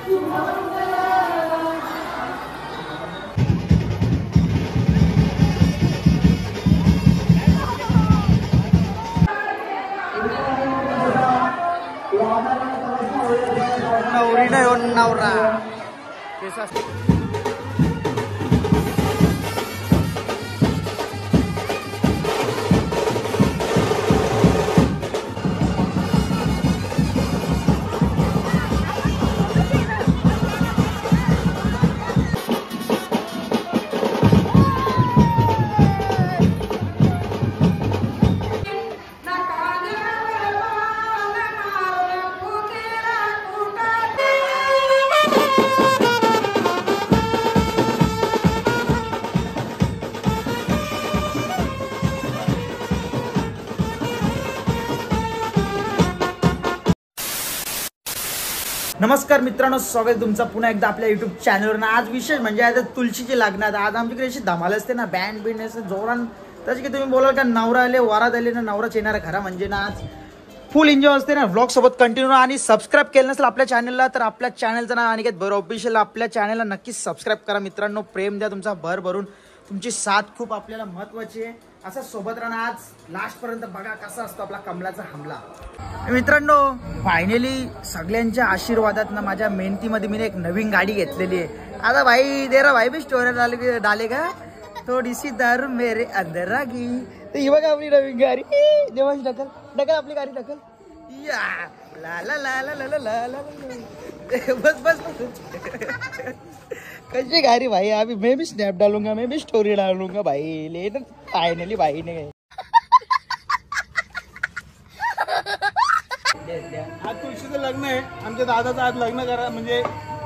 नवरी नाही नवरा नमस्कार मित्रांनो, स्वागत आहे तुमचं पुन्हा एकदा आपल्या युट्यूब चॅनलवर. आज विशेष म्हणजे आता तुळशीची लग्नात आज आमच्याकडे अशी धमाल असते ना, बँड बिंड असं जोरान. त्याची की तुम्ही बोलाल का नवरा आले वरात आले ना, नवराच येणार खरा म्हणजे ना, आज फुल एन्जॉय असते ना. व्लॉग सोबत कंटिन्यू. आणि सबस्क्राईब केलं नसेल आपल्या चॅनलला तर आपल्या चॅनलचं नाव अनिकेत भर ऑफिशियल. आपल्या चॅनलला नक्कीच सबस्क्राईब करा मित्रांनो. प्रेम द्या तुमचा भर भरून. तुमची साथ खूप आपल्याला महत्वाची आहे. असं सोबत राहणं. आज लास्ट पर्यंत बघा कसा असतो आपला कमलाचा हमला. मित्रांनो फायनली सगळ्यांच्या आशीर्वादात ना माझ्या मेहनतीमध्ये मी एक नवीन गाडी घेतलेली आहे. आता भाई तेरा भाई भी स्टोरी डालेगा थोडी सी दारू मेरे अंदर रागी. तर ही बघा आपली नवीन गाडी. देवांश ढकल ढकल आपली गाडी ढकल. या ला ला ला ला ला ला ला. बस बस कैसी गाड़ी भाई. अभी मैं भी स्नैप डालूंगा, मैं भी स्टोरी डालूंगा भाई. लेटर फाइनली भाई ने आज तुळशीचं लग्न आहे. आमच्या दादाचं आज लग्न करा म्हणजे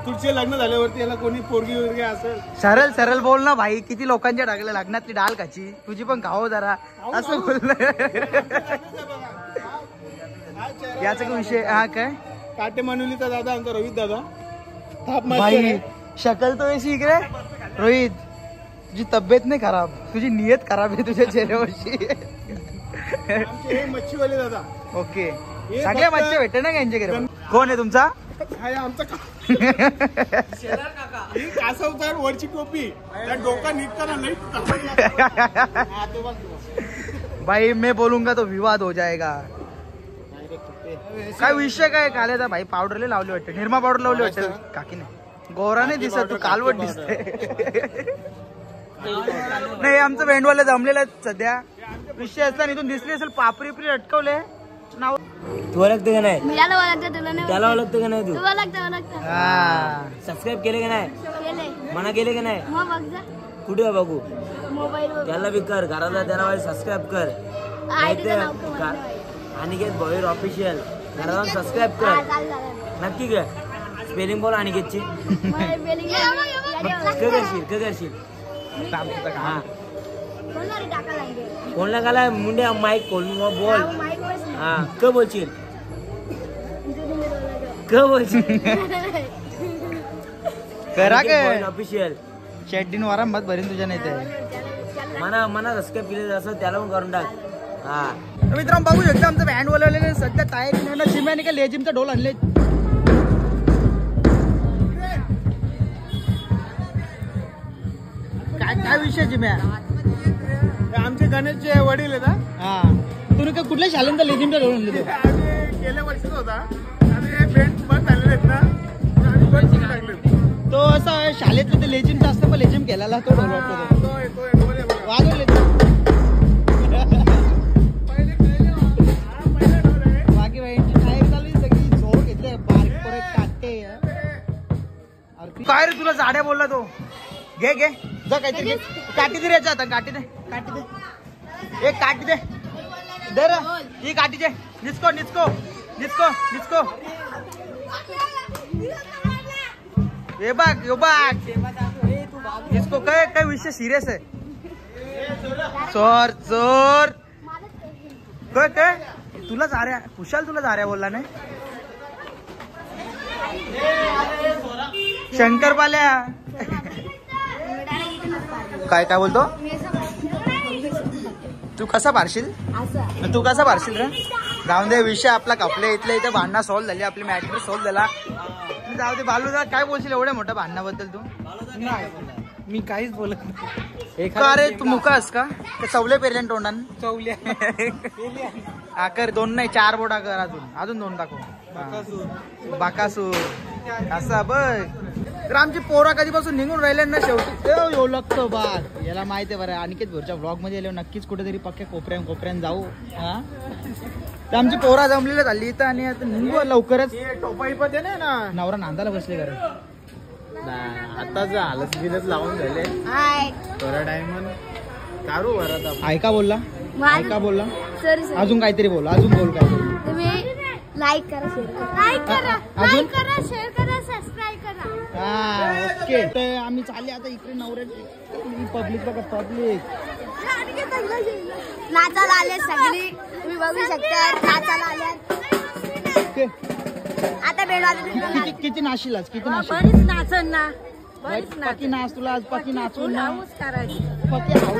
तुळशीचं लग्न झाल्यावरती याला कोणी पोरगी वगैरे असेल. सरळ सरळ बोल ना भाई. किती लोकांच्या टाकल्या लग्नातली डाल खाची. तुझी पण खाओ जरा असं बोललं. याचा काय विषय. हा काय काटे मानुलीचा दादा आमचा रोहित दादा. भाई शक्ल तो ऐसी इकडे. रोहित तुझी तब्येत नाही खराब, तुझी नियत खराब आहे तुझ्या चेहऱ्यावरची. हे मच्छीवाले दादा. ओके सगळ्या मच्छी भेटते ना यांच्याकडे. कोण आहे तुमचा. आमचा कासवतार वरची टोपी डोका निघताना नाही. भाई मैं बोलूंगा तो विवाद हो जाएगा. काय विषय काय काल्याचा भाई. पावडरले लावले वाटते. निरमा पावडर लावली वाटते काकीने. गोरा नाही दिसत तू, कालवट दिसते. नाही आमचं भेंडवाला जमलेलं सध्या. विषय असताना इथून दिसली असेल पापरी पिपरी अटकवले नाव. तू ओळखते का नाही. मला ओळखते तुला नाही. त्याला ओळखते का नाही. तू ओळखते. सबस्क्राईब केले का नाही. केले मना केले का नाही. मग बघ जा कुठे आहे बघू. मोबाईल वर. त्याला बी कर घराला. त्याला सबस्क्राईब कर. अनिकेत भोईर ऑफिशियल घराला सबस्क्राईब कर. नक्की कर. स्पेलिंग बोल अनिकेतची. करशील हा कोणला गाला मुंडे माईक खोल बोल. हा क बोलशील क बोलशील. करा काय ऑफिशियल शेड्डीन वारंभार मत भरीन तुझ्या नाही ते. मना मना सबस्क्राईब केले असं त्याला पण करून टाक. हा मित्रांनो बघू शकता आमचं बँड वाले सध्या तयारी ना. चिम्याने का लेजिमचा ढोल आणले. काय विषय जिम्या. आमचे गणेशचे वडील आहेत. हा तुम्ही काय कुठल्या शालेंचा लेजिमचा ढोल आणले. गेल्या वर्षीच होता आणि बेंच बंद झालेले आहेत ना, आम्ही बंद टाकले. तो असा शाळेतलं ते लेजिमचा असतं पण लेजिम केलेला तो ढोल वाजवतो. वाजवले बाकी बाईंची तयारी चालू आहे सगळी. जोर घेतले बारीक परत काटे. काय रे तुला जाड्या बोलला तो. घे घे जा काहीतरी घे. काठी दे रे आता. काठी दे काठी दे. एक काठी दे दे रे. ही काठी दे. निचको निचको निचको निचको. हे बघ हे बघ इसको काय काय विषय सिरियस आहे. चोर चोर काय काय तुला जाऱ्या कुशाल तुला जाऱ्या बोलला नाही. शंकरपाल्या काय काय बोलतो. तू कसा पारशील. तू कसा पारशील रे. जाऊन दे विषय आपला कपले इथल्या इथे भांडणं सॉल्व्ह झाली आपली मॅटर सॉल्व्ह झाला. जाऊ दे बालूदा काय बोलशील एवढ्या मोठ्या भांडणाबद्दल तू? मी काहीच बोलत नाही. अरे तू मुकास का ते चवले पेरले तोंडान चवल्या हा कर 2 नाही 4 बोटा कर अजून 2 टाकू. बाकासूर असा बघ. तर आमची पोरा कधीपासून निघून राहिले ना शेवटी येऊ लागतो बाग याला माहिती आहे बरं. अनिकेत भोरच्या ब्लॉग मध्ये आल्यावर नक्कीच कुठेतरी पक्क्या कोपऱ्यान जाऊ. हा तर आमची पोरा जमलेलं झाली इथं आणि आता निघू लवकरच. टोपाई पण आहे ना नवरा नांदाला बसले घर आताच आलस बिलस लावून झाले हाय थोडा टाइम काढू भरत ऐका बोलला ऐका बोलला सॉरी सॉरी. अजून काहीतरी बोल अजून बोल काय तुम्ही लाईक करा शेअर करा सबस्क्राईब करा. हा ओके. तर आम्ही चालले आता इकडे नवऱ्याची पब्लिक बघा पब्लिक नाचायला आले सगळी तुम्ही बघू शकता नाचायला आल्या. ओके. आता बेडवाले किती नाशीलाच किती नाशील बरीच नाचन ना पकी नाच तुला आज पकी नाचून ना करायची. पकी हाऊ.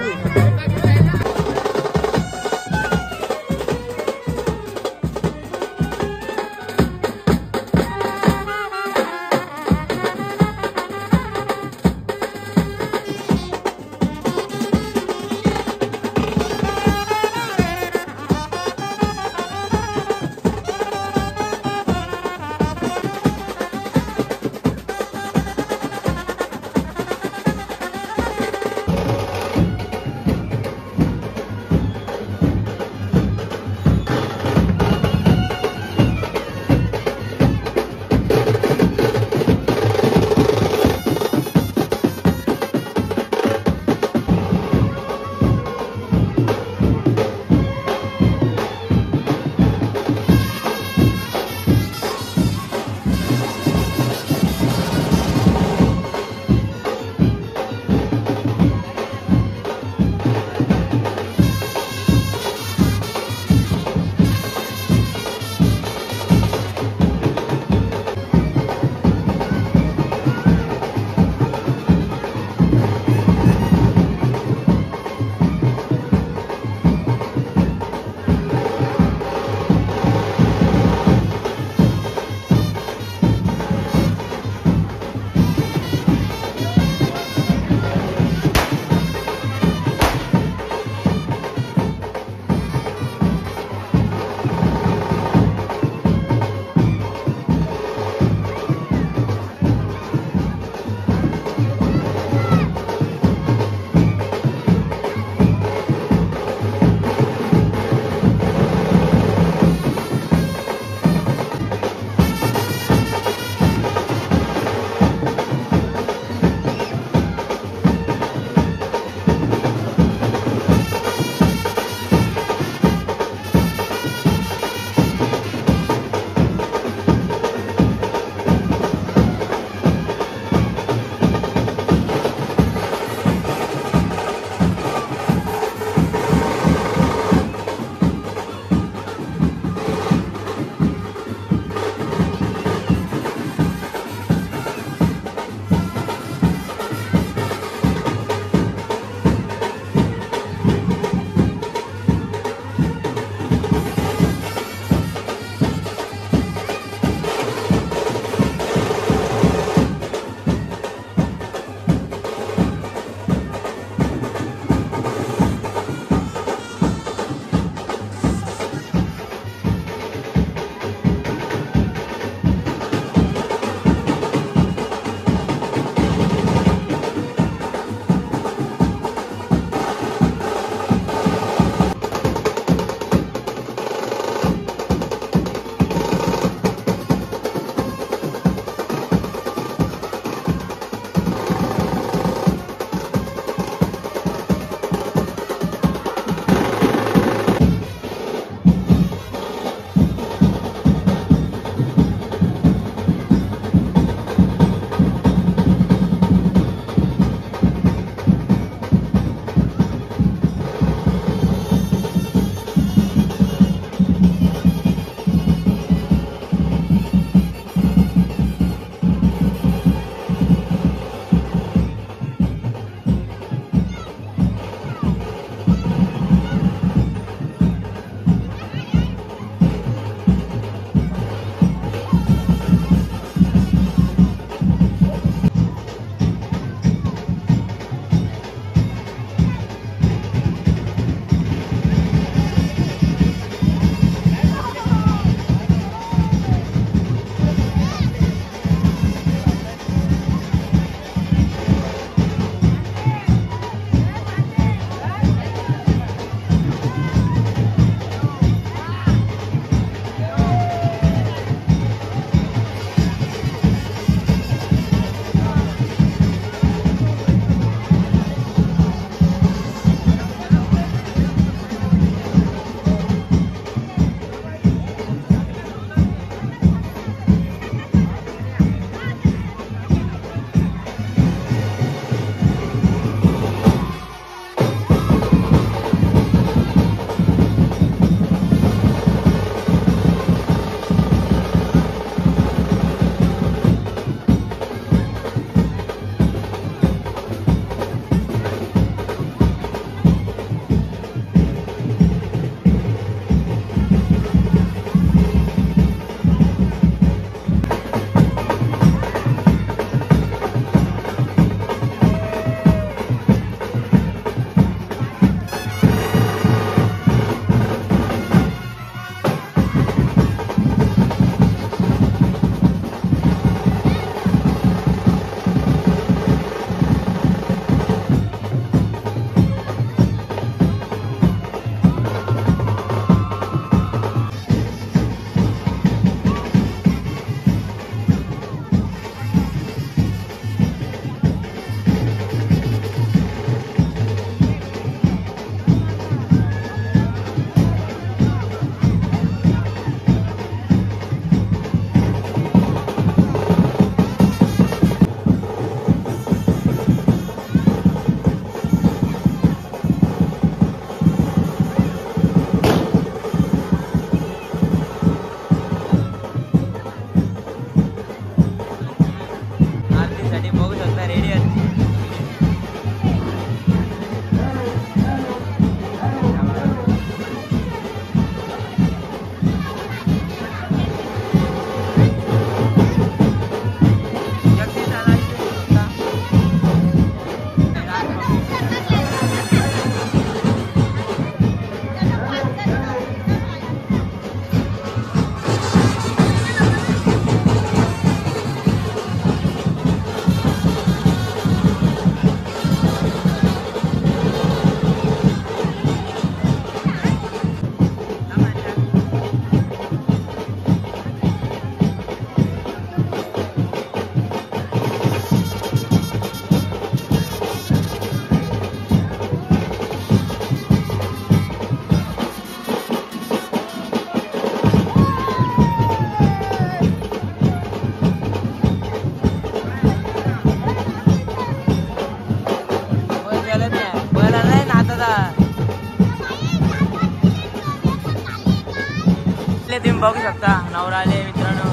तुम्ही बघू शकता नवरा आले मित्रांनो.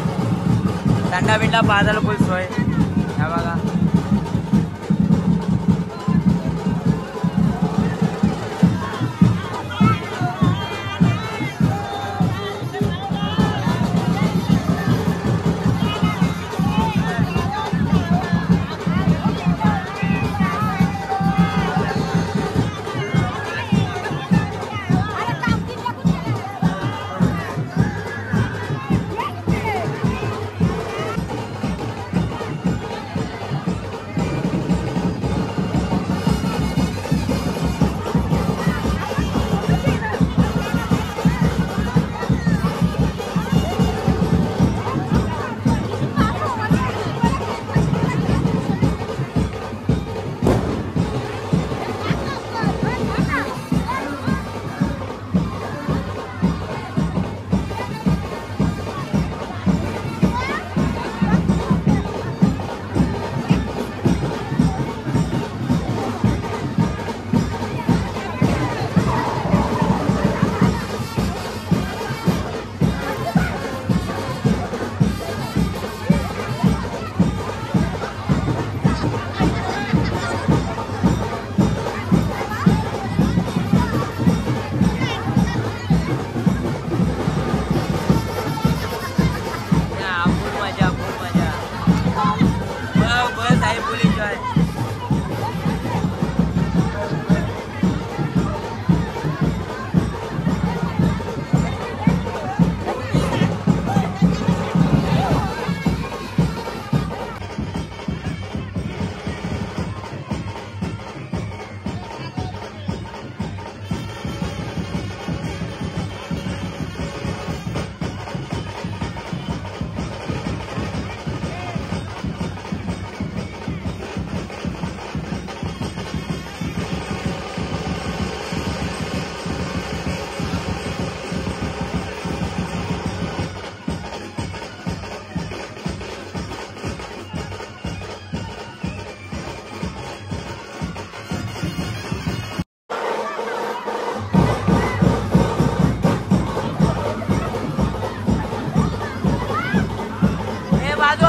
थंडा बिंडा पाजायला फुल सोय. हा बघा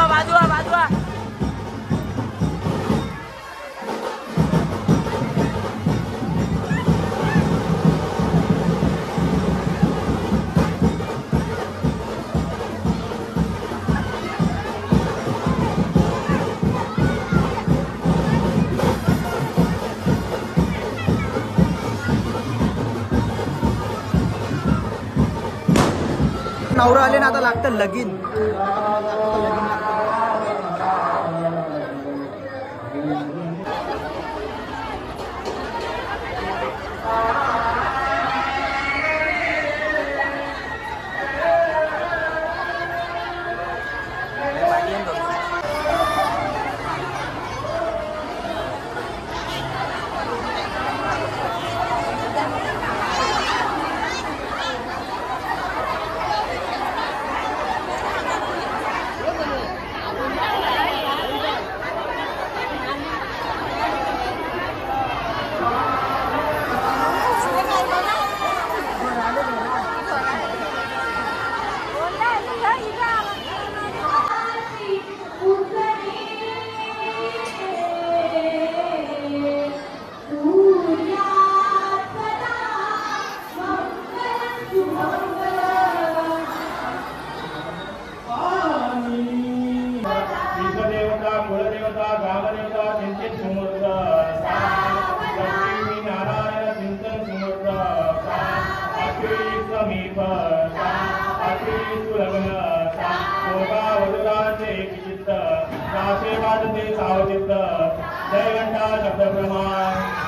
बाजूला नवरा आले ना आता लागतं लगीन. जय घंटा शब्द प्रमाण.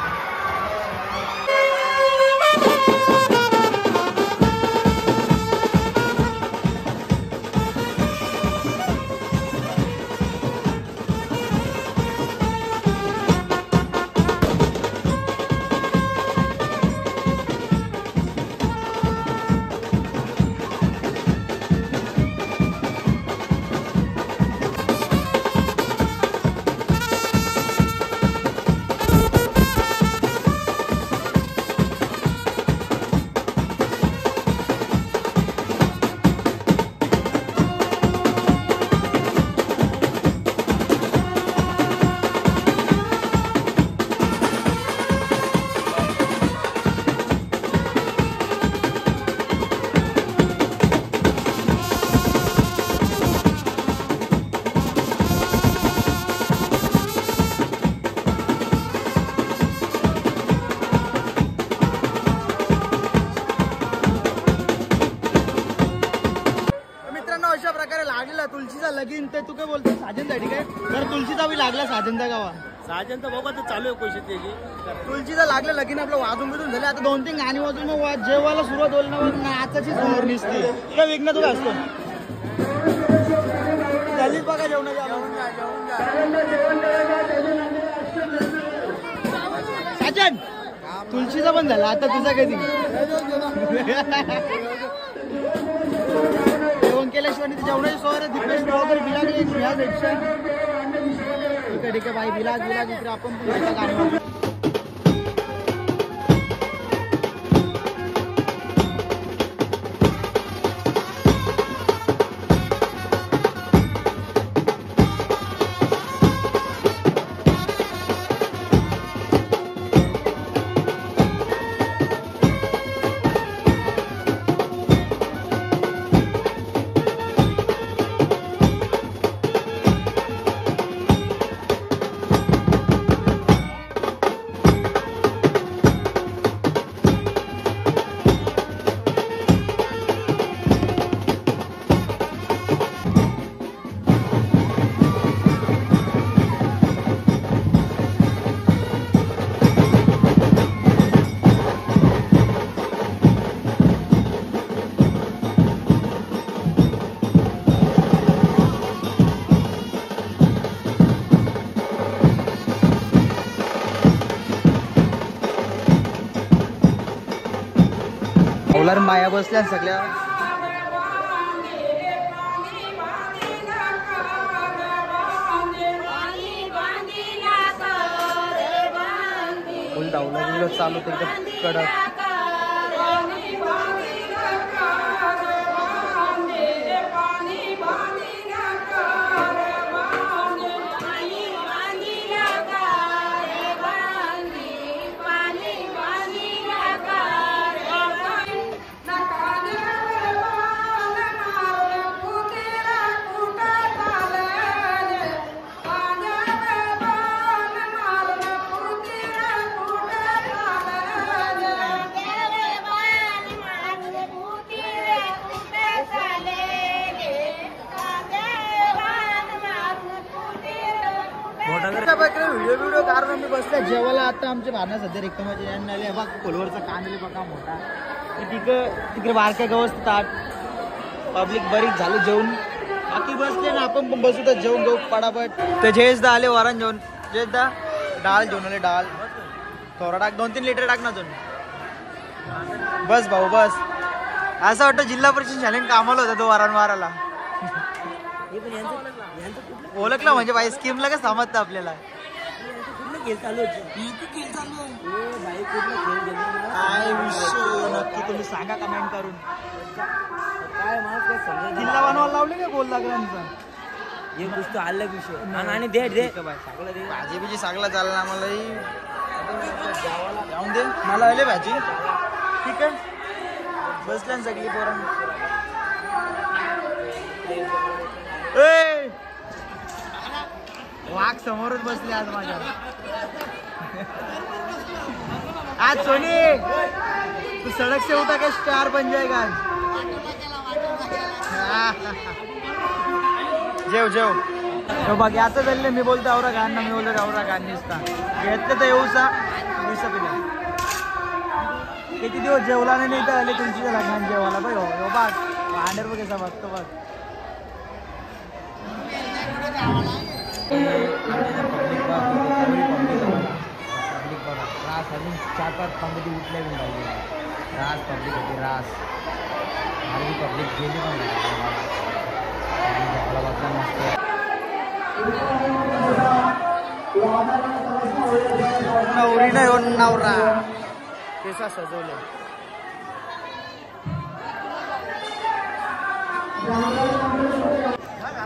साजनसाठी काय तर तुळशीचा बी लागला साजनचा गावा साजनचा बाबा तर चालू आहे पैसे त्याची तुळशीचा लागलं लगीन आपलं वाजून बिजून झालं आता 2-3 गाणी वाजून मग जेवायला सुरुवात होईल ना मग आताची जोर निसते काय विघ्न तुला असतो झालीच बघा जेवणाच्या साजन तुळशीचा पण झाला आता तुझा कधी जेवण केल्याशिवाय जेवणाची सोय दिपेश वगैरे बिलागली ठीक आहे बाई बिलाग इकडे आपण गाणी माया बसल्या सगळ्या फुल धावला चालू एकदम कडक व्हिडिओ कारण मी बसल्या जेवायला आता आमच्या भावना सध्या रिकामाचे आले बघ खोलवरचा कांदले बघा मोठा तिकडे बारक्या गवस ताट पब्लिक बरीच झालं जेवण बाकी बसले ना आपण पण बसू तर जेवण घेऊ पटापट तर जयेशदा आले वरण जेवण जयेशदा डाळ जेवण आले डाळ थोडा टाक 2-3 लिटर टाक ना तुम्ही बस भाऊ बस असं वाटतं जिल्हा परिषद शाळेत कामाला होता तो वरण मारायला ओळखलं म्हणजे बाई स्कीमला काय समजतं आपल्याला काय विषय नक्की तुम्ही सांगा कमेंट करून जिल्हा बनवायला लावले का गोल लागला ये गोष्ट अलग विषय आणि दे भाजी बिजी सांगला चालला आम्हालाही जाऊन दे मला आले भाजी ठीक आहे बसल्या ना सगळी पोरं वाघ समोरच बसले आज माझ्या आज सोनी तू सडक से होता का स्टार बन जाएगा जेव जेव बाकी आता चालले मी बोलतो औरा गाण ना मी बोलतो औरा गाण निसता घेतलं तर येऊसा दिवसा पिला किती दिवस जेवला नाही तर आले तुमच्या लग्नात जेवायला बघ हो बाग भांडेर बघ कसा बघतो बघ रास अजून 4-5 पंगती उठल्या पण पाहिजे रास पब्लिक होती रास आणि पब्लिक गेली पण नवरी नाही नवरा केसा सजवले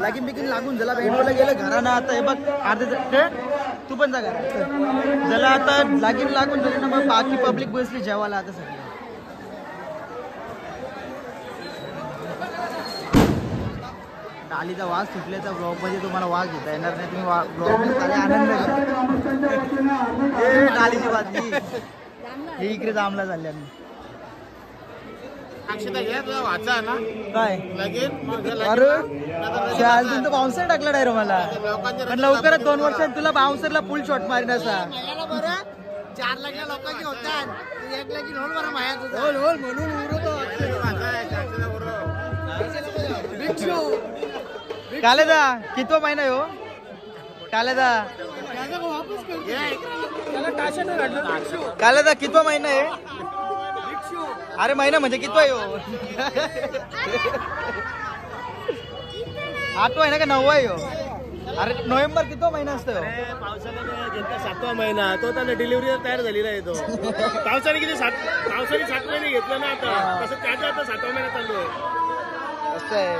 लागीन बिकीन लागून झाला भेटला गेलं घरानं आता हे बघ अर्धे तू पण जा घरा झाला आता लागीन लागून झाली ना मग बाकी पब्लिक बसली जेवायला आता सगळी डालीचा वास सुटल्याचा ब्लॉग मध्ये तुम्हाला वास घेता येणार नाही तुम्ही ब्लॉग मध्ये आनंद घ्या डालीची बातमी हे इकडे जांभला झाल्या अक्षता घ्या तुझा वाचा ना काय लगेच अरे शाल तू बाउन्सर टाकला डायरेक्ट मला पण लवकरच 2 वर्षात तुला बाउन्सरला फुल शॉट मारीन असा 4 लग्न लोकांची होतात 1 लगीन होल बरं माया तुझं होल होल म्हणून उरतो कालेदा कितवा महिना हो कालेदा कालेदा कितवा महिना आहे अरे महिना म्हणजे कितवा आहे हो 8वा आहे ना का 9वा आहे हो अरे नोव्हेंबर कितवा महिना असतो पावसाळ्यात 7वा महिना तो तर डिलिव्हरी तयार झालेला आहे तो पावसाने किती पावसाने 7 महिने घेतलं ना आता तसं त्याचा आता 7वा महिना चालू आहे असं आहे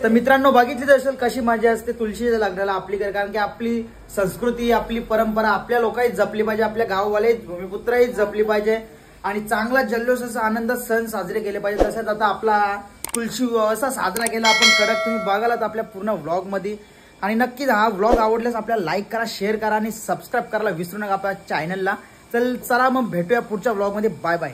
तर मित्रांनो बघितलीच असेल कशी मजा असते तुळशीच्या लग्नाला आपली कारण की आपली संस्कृती आपली परंपरा आपल्या लोकांनी जपली पाहिजे आपल्या गाववाले भूमिपुत्रही जपली पाहिजे आणि चांगला जल्लोष असा आनंद सण साजरे केले पाहिजे तसंच आता आपला तुळशी असा साजरा केला आपण कडक तुम्ही बघालात आपल्या पूर्ण व्लॉग मध्ये आणि नक्कीच हा व्लॉग आवडल्यास आपल्याला लाईक करा शेअर करा आणि सबस्क्राईब करायला विसरू नका आपल्या चॅनलला चला मग भेटूया पुढच्या व्लॉग मध्ये बाय बाय